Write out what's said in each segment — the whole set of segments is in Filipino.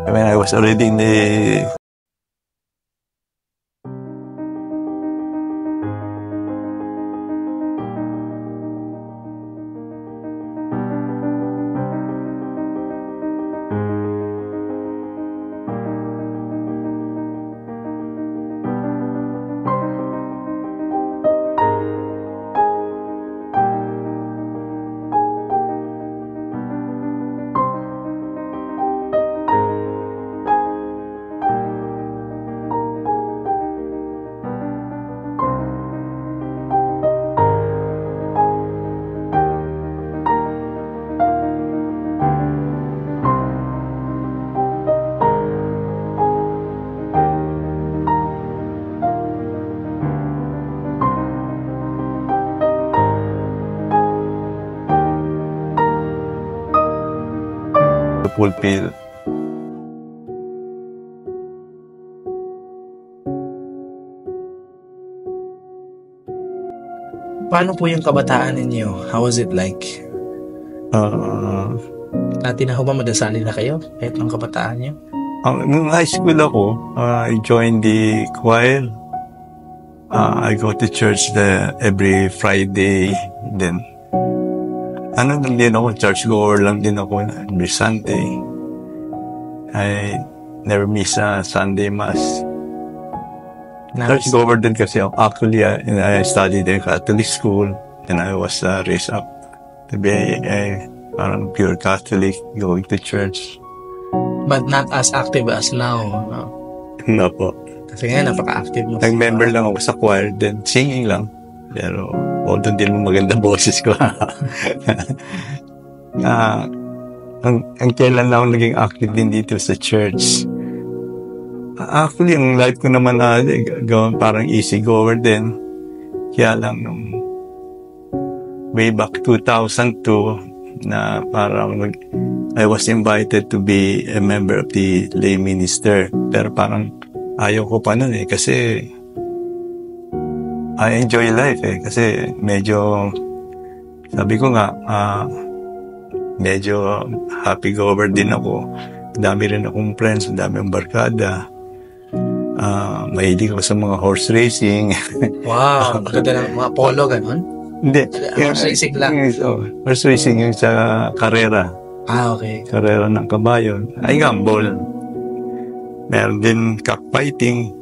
when I was already in the pulpit. Paano po yung kabataan ninyo? How was it like? Dati na ho ba madasalin na kayo? Kahit ng kabataan nyo? Nung high school ako, I joined the choir. I go to church every Friday. Then, lang din ako, church goer lang din ako every Sunday. I never miss a Sunday Mass. Church goer din kasi ako. Actually, I studied in Catholic school and I was raised up to be a parang pure Catholic, going to church. But not as active as now, no? No po. Kasi nga, napaka-active mo. Nag-member lang ako sa choir, then singing lang. Pero, although din mo maganda boses ko. ang kailan lang ako naging active din dito sa church. Actually, ang life ko naman parang easy goer din. Kaya lang nung way back 2002 na parang I was invited to be a member of the lay minister. Pero parang ayaw ko pa nun kasi I enjoy life kasi medyo sabi ko nga medyo happy goer din ako. Dami rin akong friends, dami akong barkada. Mahilig ako sa mga horse racing. Wow, maganda ng mga polo, ganun? Hindi. Horse racing lang? Horse racing yung sa karera. Okay. Karera ng kabayo. I gamble. Meron din cockfighting.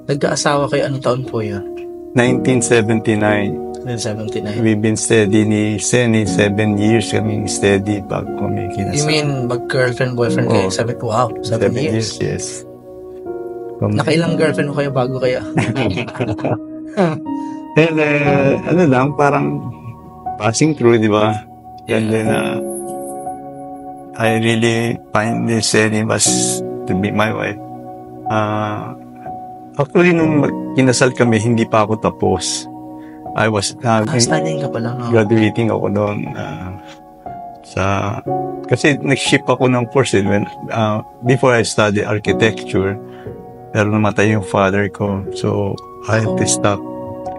Nagkaasawa kayo, anong taon po yun? 1979. 1979. We've been steady ni Senny, 7 years kaming steady bago kami kinasal. You mean mag-girlfriend, boyfriend kayo? Sabi ko, wow, 7 years. Yes. Nakailang girlfriend mo kayo bago kayo? And lang, parang passing through, di ba? And then, I really find this Senny was to be my wife. Actually, nung kinasal kami, hindi pa ako tapos. I was studying ka pa lang. Graduating ako noon kasi nag-ship ako ng course when before I studied architecture, pero namatay yung father ko, so I had to stop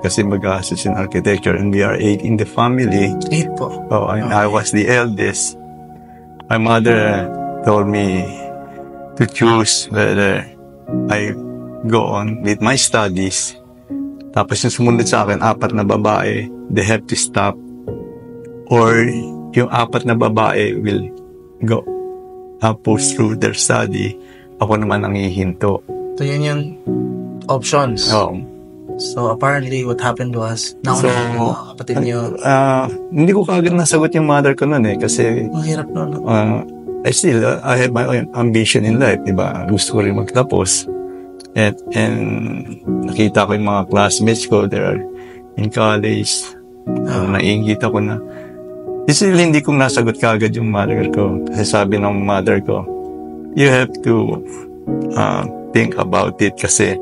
kasi mag-assist in architecture, and we are 8 in the family. 8 po? And I was the eldest. My mother told me to choose whether I go on with my studies. Tapos yung sumunod sa akin, 4 na babae, they have to stop. Or yung 4 na babae will go push through their study. Ako naman ang hihinto. So yun yung options. So apparently what happened was, kapatid niyo. Hindi ko kagad nasagot yung mother ko nun kasi mahirap nun. I have my own ambition in life, diba? Gusto ko rin magtapos. And nakita ko yung mga classmates ko, they're in college. Nainggit ako na. Hindi kong nasagot kagad yung mother ko. Kasi sabi ng mother ko, you have to think about it kasi.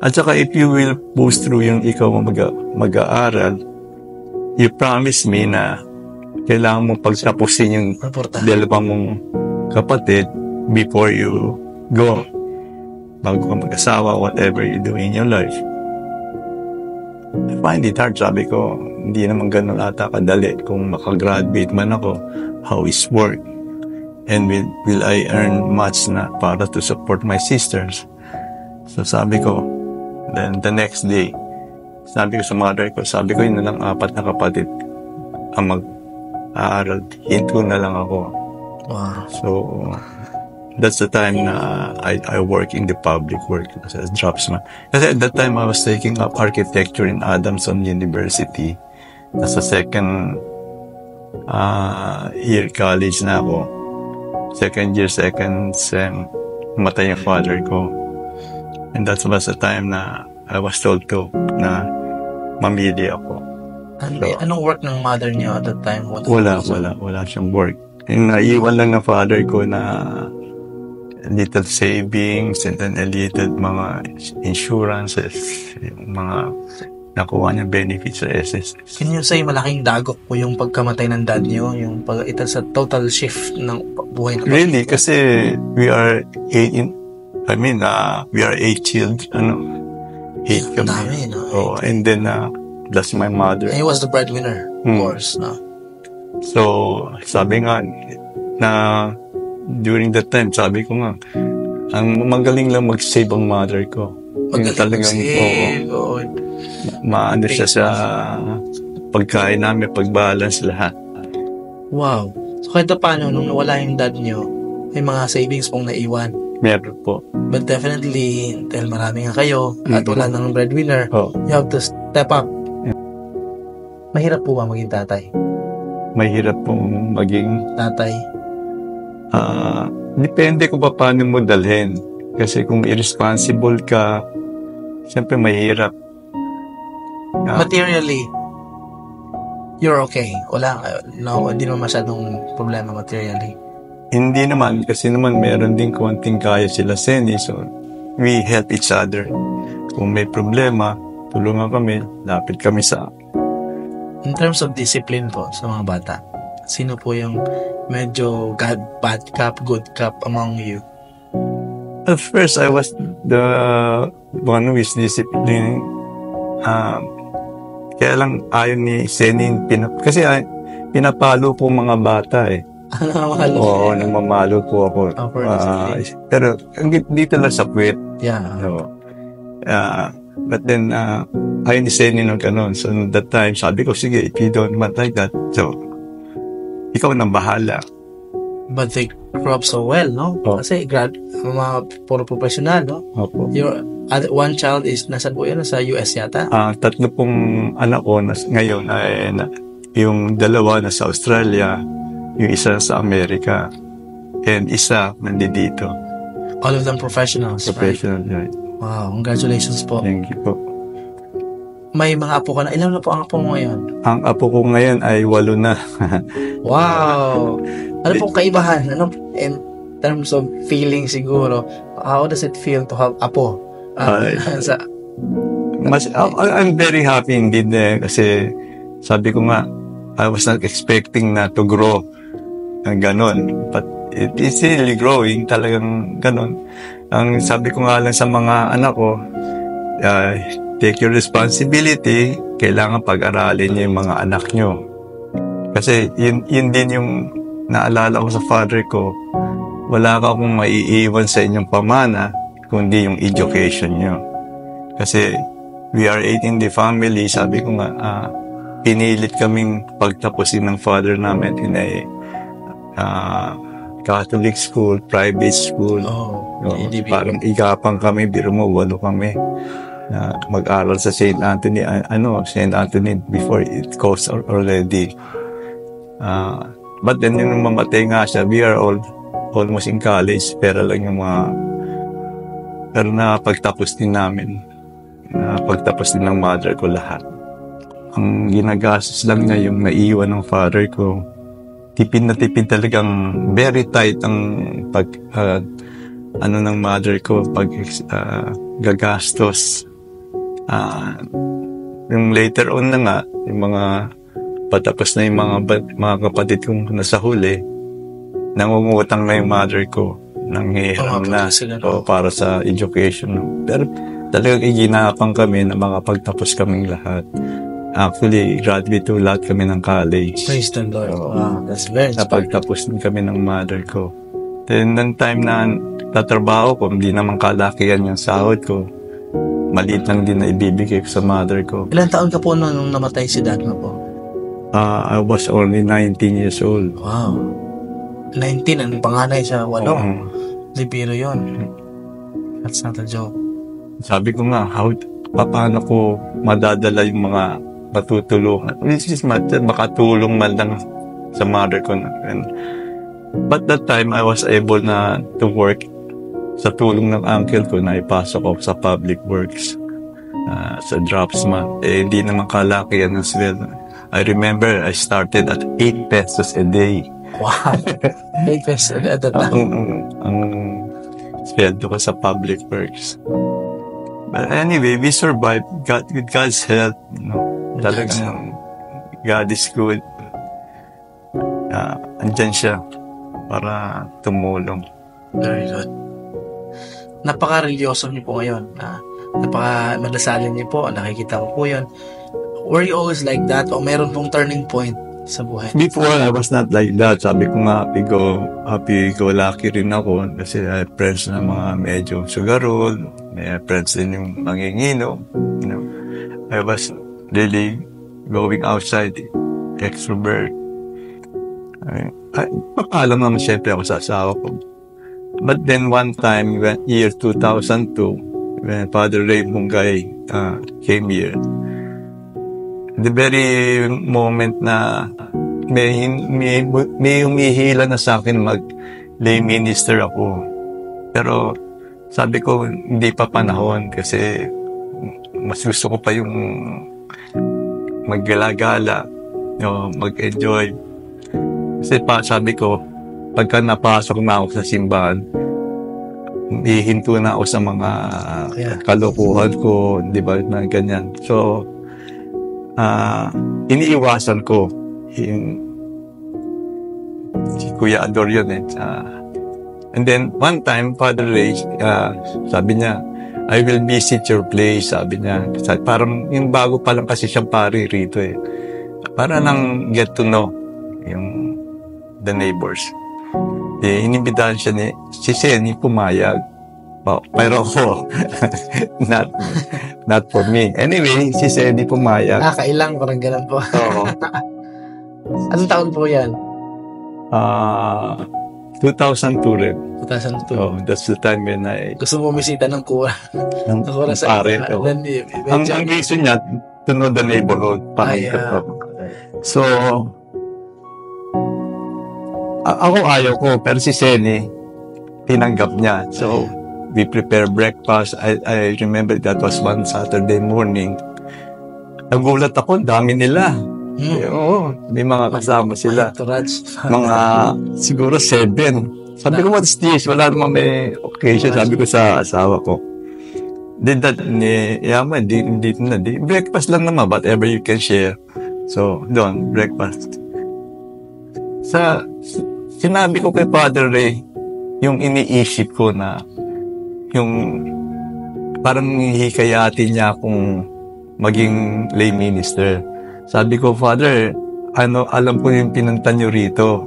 At saka if you will push through yung ikaw mag-aaral, you promise me na kailangan mong pagtapusin yung dalawang mong kapatid before you go. Bago ka mag-asawa, whatever you do in your life. I find it hard, sabi ko, hindi naman ganun ata kadali kung makagraduate man ako, how is work. And will I earn much na para to support my sisters? So sabi ko, then the next day, sabi ko sa mother ko, yun na lang 4 na kapatid ang mag-aaral. Hinto na lang ako. Wow. So, that's the time na I work in the public work as a draftsman. Kasi at that time, I was taking up architecture in Adamson University. Nasa second year college na ako. Second year, second sem, matay yung father ko. And that was the time na I was told to na mamili ako. Anong work ng mother niyo at that time? Wala siyang work. Yung naiwan lang ng father ko na little savings and then a little mga insurances, yung mga nakuha niyang benefits sa SSS. Can you say malaking dagok po yung pagkamatay ng dad niyo? Yung ito sa total shift ng buhay na Really, kasi we are 8 children, 8 kami. Dami, no? Oh, and then, that's my mother. And he was the breadwinner, of course, no? So, sabi nga, na during that time, sabi ko nga, ang magaling lang mag-save ang mother ko. Magaling mag-save. Maano siya sa pagkain namin, pag-balance lahat. Wow. So, kahit paano, nung nawala yung dad nyo, may mga savings pong naiwan. Meron po. But definitely, dahil marami nga kayo, at wala nang breadwinner, you have to step up. Mahirap po ba maging tatay? Mahirap pong maging tatay. Depende kung paano mo dalhin. Kasi kung irresponsible ka, siyempre mahirap. Materially, you're okay. Hindi naman masyadong problema materially. Hindi naman, kasi naman meron din konting kaya sila Senny. So, we help each other. Kung may problema, tulungan kami, lapit kami sa... In terms of discipline po sa mga bata, sino po yung medyo bad cop, good cop among you? At first, I was the one who is disciplined. Kaya lang ayaw ni Senny, kasi pinapalo po mga bata eh. Namamalo? Oo, namamalo po ako. Pero dito lang sa puwet. Yeah. So, but then, ayaw ni Senny nung ganun. So, that time, sabi ko, sige, if you don't want like that, so, ikaw nang bahala. But they grew up so well, no? Oh. Kasi mga puro professional, no? Opo. Your one child is, nasa po yun? Sa US yata? 3 pong anak ko ngayon ay yung 2 nasa Australia, yung isa sa Amerika, and isa nandito. All of them professionals, Professional, right? Wow, congratulations po. Thank you po. May mga apo ka na. Ilan na po ang apo mo ngayon? Ang apo ko ngayon ay 8 na. Wow! Ano pong kaibahan? In terms of feeling siguro, how does it feel to have apo? I'm very happy indeed kasi sabi ko nga, I was not expecting na to grow ng ganon. But it is really growing, talagang ganon. Ang sabi ko nga lang sa mga anak ko, take your responsibility, kailangan pag-aralin niyo yung mga anak niyo. Kasi yun din yung naalala ko sa father ko, wala ka akong maiiwan sa inyong pamana, kundi yung education niyo. Kasi we are 8 in the family, sabi ko nga, pinilit kaming pagtapusin ng father namin in a Catholic school, private school. Parang igapang kami, biro mo, 8 kami. Mag-aral sa St. Anthony, St. Anthony before it closed already. But then yung mamatay nga siya, we are all almost in college, pero lang yung pero napagtapos din namin. Napagtapos din ng mother ko lahat. Ang ginagastos lang niya yung naiwan ng father ko. Tipid na tipid talagang very tight ang ng mother ko pag gagastos. Yung later on na nga, yung mga patapos na yung mga kapatid kong nasa huli, nangungutang na yung mother ko. Nanghihiram na para sa education. Pero talagang iginapang kami na makapagtapos kaming lahat. Actually, graduate to lahat kami ng college. Praise the Lord. Wow, that's very inspiring. Napagtapos din kami ng mother ko. Then, nung time na tatrabaho ko, hindi naman kalakihan yung sahod ko. Maliit lang din na ibibigay ko sa mother ko. Ilan taon ka po nung namatay si dad mo po? I was only 19 years old. Wow. 19, ang panganay sa 8. Di biro yun. That's not a joke. Sabi ko nga, paano ko madadala yung mga matutulungan? Which is makatulong man lang sa mother ko. But that time, I was able na to work sa tulong ng uncle ko na ipasok ako sa public works, sa dropsman. Hindi naman kalakihan as well. I remember I started at 8 pesos a day. Wow. 8 pesos at that time. Ang sweldo ko sa public works. But anyway, we survived. With God's help, talagang God is good. Andyan siya para tumulong. Very good. Napaka-religyoso niyo po ngayon. Napaka-madasalin niyo po. Nakikita ko po yun. Were you always like that? O meron pong turning point sa buhay? Before, I was not like that. Sabi ko nga, happy-go-lucky rin ako kasi I have friends na mga medyo sugarol. May friends din yung mangingino. I was really going outside, extrovert. Papaalam naman siyempre ako sa asawa ko. But then one time, year 2002, when Father Ray Bungay came here, the very moment na may humihila na sa akin mag-lay minister ako. Pero sabi ko, hindi pa panahon kasi mas gusto ko pa yung maggala-gala, mag-enjoy. Kasi sabi ko, pagka napasok na ako sa simbahan, hihinto na ako sa mga kalokohan ko, di ba, na ganyan. So, iniiwasan ko si Kuya Ador yun and then one time Father Ray sabi niya, I will visit your place, sabi niya. Parang yung bago pa lang kasi siyang pari rito para nang get to know yung the neighbors. Inimbitahan siya si Senny, pumayag. Pero ako, not for me. Anyway, si Senny pumayag. Kailang, parang ganun po. Oo. Anong taon po yan? 2002 rin. 2002. Oh, that's the time when gusto mo bumisita ng kura. Ng kura sa pare. Ang reason niya, to know the neighborhood. So, ako ayaw ko, pero si Senny, tinanggap niya. So, we prepare breakfast. I remember that was one Saturday morning. Nagulat ako, dami nila. Oo, may mga kasama sila. Mga siguro 7. Sabi ko, what's this? Wala naman may occasion. Sabi ko sa asawa ko. Breakfast lang naman, whatever you can share. So, doon, breakfast. Sinabi ko kay Father Ray, yung iniisip ko na yung parang hikayatin niya akong maging lay minister. Sabi ko, Father, alam ko yung pinunta niyo rito.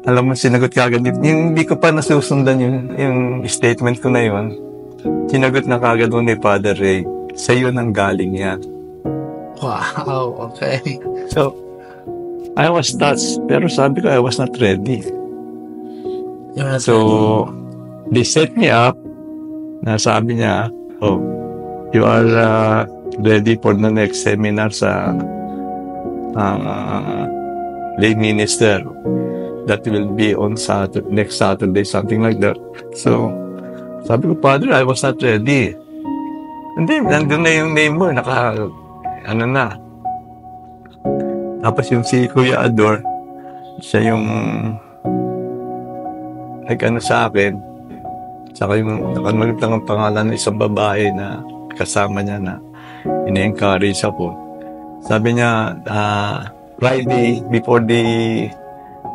Alam mo, sinagot kagad. Yung hindi ko pa nasusundan yung statement ko na yun. Sinagot na kagad ni Father Ray, sa'yo nang galing yan. Wow, okay. So, I was touched, pero sabi ko, I was not ready. So, they set me up, na sabi niya, you are ready for the next seminar sa lay minister that will be on next Saturday, something like that. So, sabi ko, Father, I was not ready. Hindi, nandun na yung name mo, na. Tapos yung si Kuya Ador, siya yung sa akin. Saka yung nakanulit lang ang pangalan ng isang babae na kasama niya na ina-encourage ako. Sabi niya, Friday, before the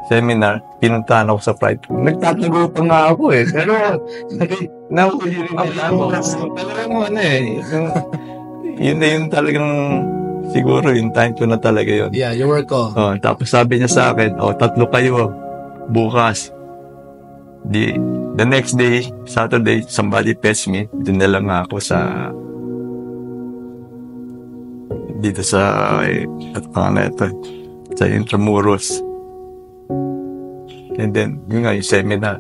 seminar, pinuntahan ako sa Friday. Nagtatago pa nga ako pero nahuli rin ako. Talagang yun na yung talagang siguro yung time ko na talaga yun. Yeah, your work ko. Tapos sabi niya sa akin, 3 kayo bukas. the next day, Saturday, somebody fetched me. Dinala nga ako dito sa Intramuros. And then, yun nga, yung seminar.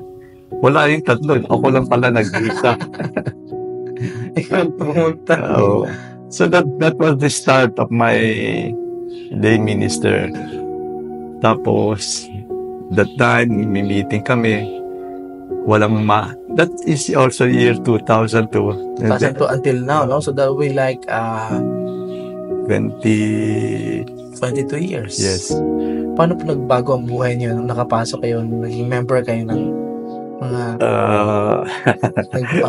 Wala yung tatlo. Ako lang pala nag-isa. Ikaw pumunta. So that was the start of my lay minister. Tapos, that time, may meeting kami. Walang that is also year 2002. 2002 until now, no? So that will be like 22 years. Yes. Paano po nagbago ang buhay niyo nung nakapasok kayo, naging member kayo ng mga...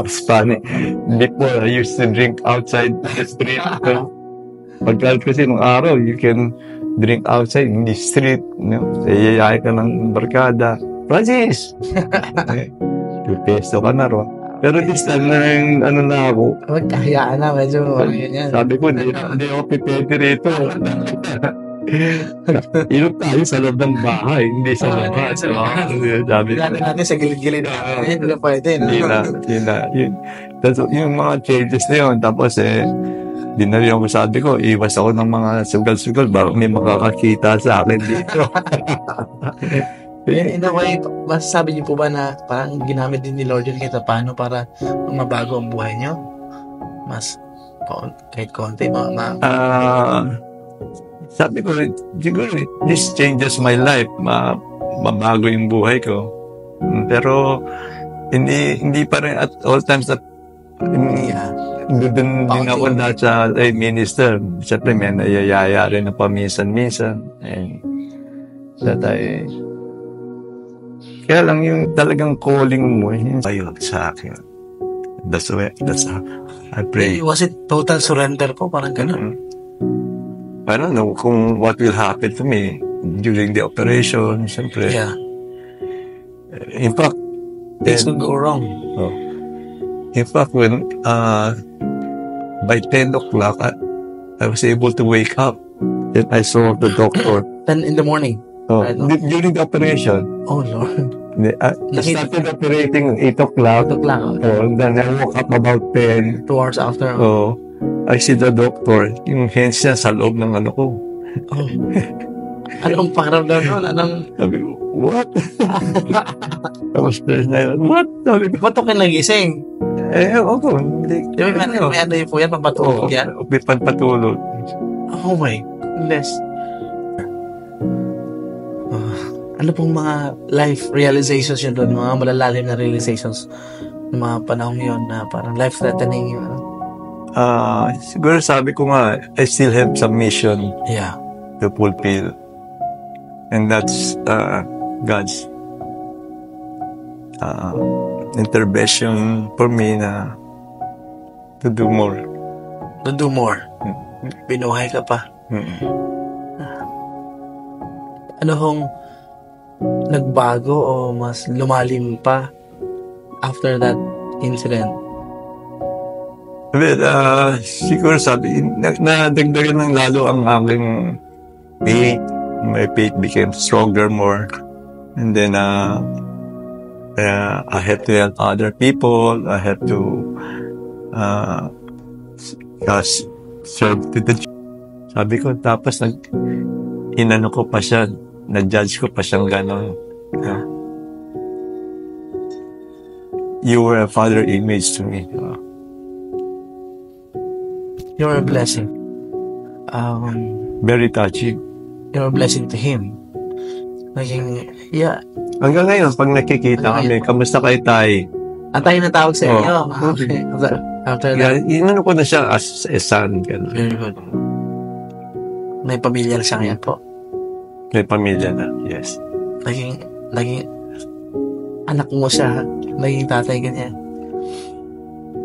It's funny. Before, I used to drink outside the street. Pagkal kasi nung araw, you can drink outside in the street. Iyayain ka ng barkada. Francis! 2 peso ka na ro. Pero this time na ako. Magkahayaan na, medyo yan. Sabi ko, hindi ako pipete rito. Ilog tayo sa loob ng bahay, hindi sa labas. Sabi ko. Natin sa gilid-gilid. Hindi na pwede. Hindi na. Yung mga changes na yun. Tapos dinali ako, sabi ko, iwas ako ng mga sugal-sugal bago may makakakita sa akin dito. In a way, masasabi niyo po ba na parang ginamit din ni Lord yun kahit paano para mabago ang buhay niyo? Mas kahit konti, sabi ko, siguro, this changes my life. Mabago yung buhay ko. Pero, hindi pa rin at all times na doon din ako na sa minister. Siyempre, may nayayaya rin na paminsan-minsan. And that kaya lang yung talagang calling mo, ayun sa akin. That's how I pray. Was it total surrender po? Parang gano'n? I don't know kung what will happen to me during the operation, siyempre. Yeah. In fact, things will go wrong. In fact, when by 10 o'clock, I was able to wake up. Then I saw the doctor. 10 in the morning? During the operation. Oh, Lord. I started operating 8 o'clock. 8 o'clock. And then I woke up about 10. 2 hours after. I see the doctor. Yung hands niya sa loob ng ano ko. Anong pakiramdam nun? Sabi ko, what? Tapos na yun, what? Sabi ko, ba't ako nagising? Oo. May ano yun po yan, pampatulog yan? May pampatulog. Oh my goodness. Ano pong mga life realizations yun doon? Mga malalalim na realizations ng mga panahon yun na parang life-threatening yun? Siguro sabi ko nga, I still have some mission to fulfill. And that's God's intervention for me na to do more. To do more? Binuhay ka pa? Ano hong nagbago o mas lumalim pa after that incident? Well, siguro sabi, nadagdagan ng lalo ang aking faith. My faith became stronger more. And then, I have to help other people. I have to serve to the church. Sabi ko, tapos inano ko pa siya, na-judge ko pa siyang gano'n. You were a father image to me. You're a blessing. Very touching. You're a blessing to him. Hanggang ngayon, pag nakikita kami, kamusta kay Tay? Tayo na tawag sa inyo. Okay. After that. Inano ko na siya as a son. Ganun. Very good. May pamilya na siya ngayon po. May pamilya na, yes. Naging anak mo siya, naging tatay ganyan.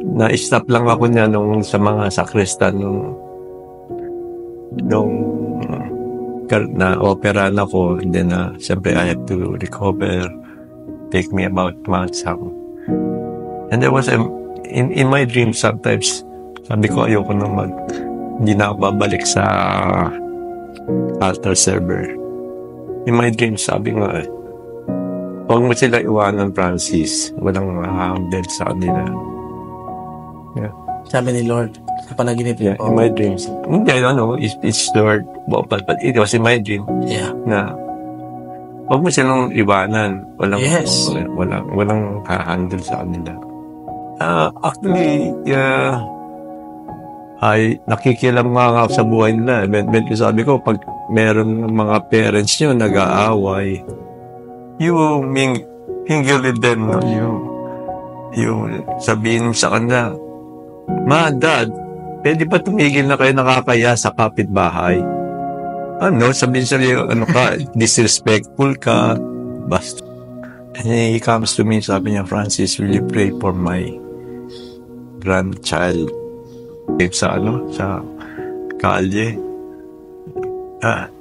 Na-stop lang ako niya sa mga sakristan nung na-opera na ko. And then, siyempre, I have to recover. Take me about months. And there was in my dreams sometimes, sabi ko, ayoko na hindi na ako babalik sa altar server. In my dreams, sabi nga, Huwag mo sila iwanan, Francis. Walang handle sa kanila. Yeah. Sabi ni Lord, sa panaginip. Yeah, in my dreams. Hindi, it's Lord. But it was in my dream. Yeah. Na, huwag mo silang iwanan. Walang handle sa kanila. Actually, ay nakikilam nga sa buhay nila. Sabi ko, pag meron mga parents nyo nag-aaway, you mingle with them, no? You sabihin sa kanila, Ma, Dad, pwede ba tumigil na kayo nakakaya sa kapitbahay? Sabihin sa iyo, ka, disrespectful ka, basta. And he comes to me, sabi niya, Francis, will you pray for my grandchild? Sa kalye.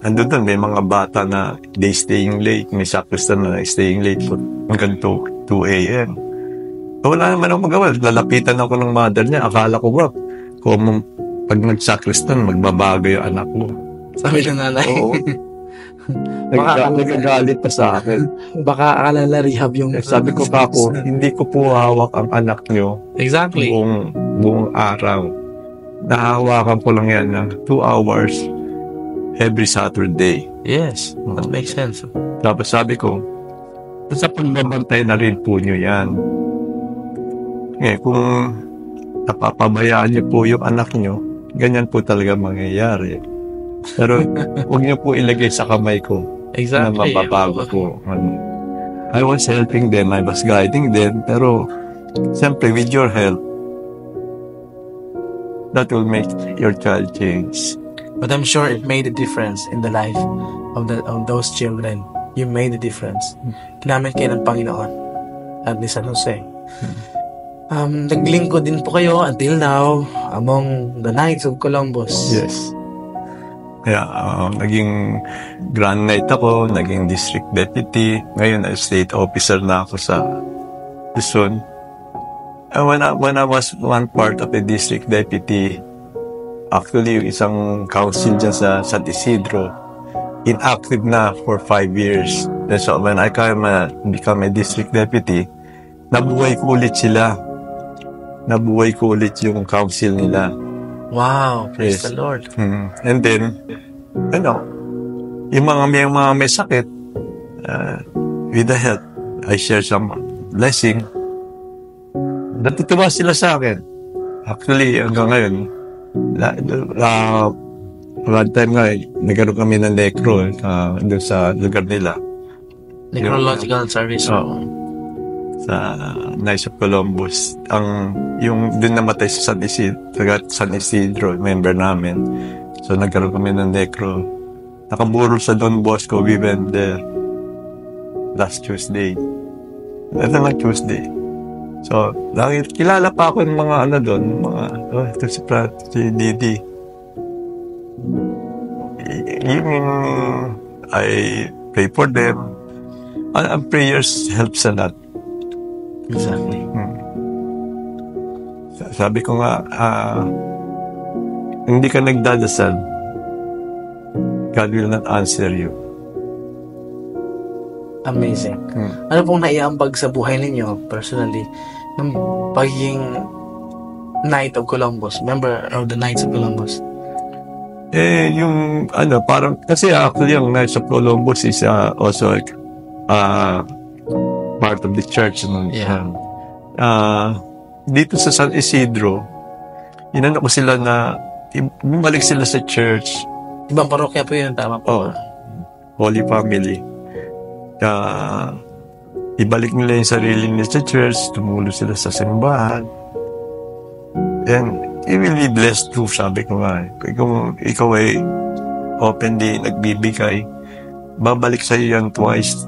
Andun doon, may mga bata na they staying late, may sacristan na staying late for hanggang 2 a.m. Wala naman akong magawa. Lalapitan ako ng mother niya. Akala ko ba, kung pag nag-sacristan, magbabago yung anak mo. Sabi ng nanay. Oo. Nagagalit pa sa akin. Baka akala na rehab yung... Sabi ko pa ako, hindi ko po hawak ang anak niyo. Exactly. Buong araw. Nahawakan ko lang yan ng 2 hours every Saturday. Yes, that makes sense. Tapos sabi ko, sa pagbabantay na rin po nyo yan. Kung napapabayaan niyo po yung anak niyo, ganyan po talaga mangyayari. Pero huwag niyo po ilagay sa kamay ko. Exactly. Na mababago po. I was helping them, I was guiding them, pero siyempre with your help, that will make your child change. But I'm sure it made a difference in the life of those children. You made a difference. Ginamit kayo ng Panginoon at ni San Jose. Naglingkod din po kayo until now among the Knights of Columbus. Yes. Kaya naging Grand Knight ako, naging District Deputy. Ngayon, State Officer na ako sa Luzon. When I was one part of the District Deputy, actually, yung isang council dyan sa San Isidro, inactive na for 5 years. And so when I become a District Deputy, nabuhay ko ulit sila. Nabuhay ko ulit yung council nila. Wow, praise the Lord. And then, yung mga may sakit, with the help, I share some blessing. Natutuwa sila sa akin. Actually, hanggang ngayon, one time nga, nagkaroon kami ng necro doon sa lugar nila. Necrological service. Sa Knights of Columbus. Yung din namatay sa San Isidro, member namin. So, nagkaroon kami ng necro. Nakaburol sa Don Bosco, we went there last Tuesday. Ito lang Tuesday. So, kilala pa ako ng mga doon, ito si Prat, si Didi. I pray for them. And prayers helps a lot. Exactly. Sabi ko nga, hindi ka nagdadasal, God will not answer you. Amazing. Ano pong naiambag sa buhay ninyo, personally, ng pagiging Knight of Columbus, member of the Knights of Columbus? Yung, parang, kasi actually, yung Knights of Columbus is also part of the church. Yeah. Dito sa San Isidro, inano ko sila na bumalik sila sa church. Ibang parokya po yun, tama po. Holy Family. Ibalik nila yung sarili nila sa church, tumulo sila sa simbahan. And it will be blessed too, sabi ko nga. Kung ikaw ay openly nagbibigay, babalik sa iyo yan twice